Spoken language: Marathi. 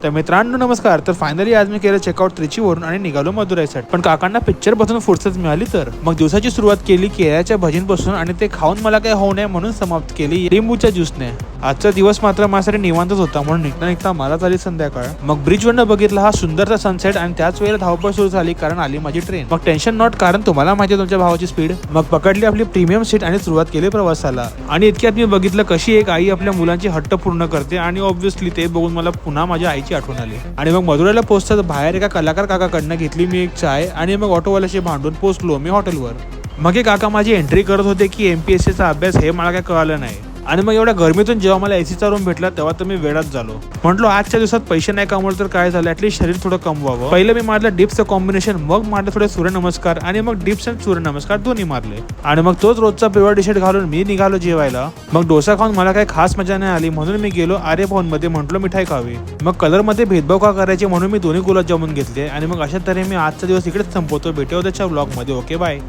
तर मित्रांनो नमस्कार. तर फायनली आज मी केलं चेकआउट त्रिचीवरून आणि निघालो मदुराईसाठी. पण काकांना पिक्चर बसून फुर्सत मिळाली तर मग दिवसाची सुरुवात केली केळ्याच्या भजींपासून आणि ते खाऊन मला काय होऊ नये म्हणून समाप्त केली लिंबूच्या ज्यूसने. आजचा दिवस मात्र माझ्यासाठी निवांतच होता म्हणून निघता मला झाली संध्याकाळ. मग ब्रिजवरनं बघितला हा सुंदरचा सनसेट आणि त्याच वेळेला धावपळ सुरू झाली कारण आली माझी ट्रेन. मग टेन्शन नॉट, कारण तुम्हाला माहिती आहे तुमच्या भावाची स्पीड. मग पकडली आपली प्रीमियम सीट आणि सुरुवात केली प्रवासाला. आणि इतक्यात मी बघितलं कशी एक आई आपल्या मुलांची हट्ट पूर्ण करते आणि ऑब्व्हियसली ते बघून मला पुन्हा माझ्या आईची आठवण आली. आणि मग मदुराईला पोहोचतात बाहेर एका कलाकार काकाकडनं घेतली मी एक चाय आणि मग ऑटोवाल्याशी भांडून पोहोचलो मी हॉटेलवर. मग हे काका माझी एंट्री करत होते की MPSCचा अभ्यास हे मला काय कळालं नाही. आणि मग एवढ्या गरमीतून जेव्हा मला एसीचा रूम भेटला तेव्हा तर मी वेळात झालो. म्हटलो आजच्या दिवसात पैसे नाही कमवलं तर काय झालं, ऍटलीस्ट शरीर थोडं कमवावं. पहिलं मी मारलं डिप्सचं कॉम्बिनेशन, मग मारलं थोडे सूर्यनमस्कार आणि मग डिप्स आणि सूर्यनमस्कार दोन्ही मारले. आणि मग तोच रोजचा प्युअर टी शर्ट घालून मी निघालो जेवायला. मग डोसा खाऊन मला काही खास मजा नाही आली म्हणून मी गेलो आर्य भवन मध्ये, म्हटलो मिठाई खावी. मग कलर मध्ये भेदभाव का करायचे म्हणून मी दोन्ही गुलाबजामुन घेतले. आणि मग अशा तऱ्हे मी आजचा दिवस इकडेच संपवतो. भेटू उद्याच्या ब्लॉग मध्ये. Okay bye.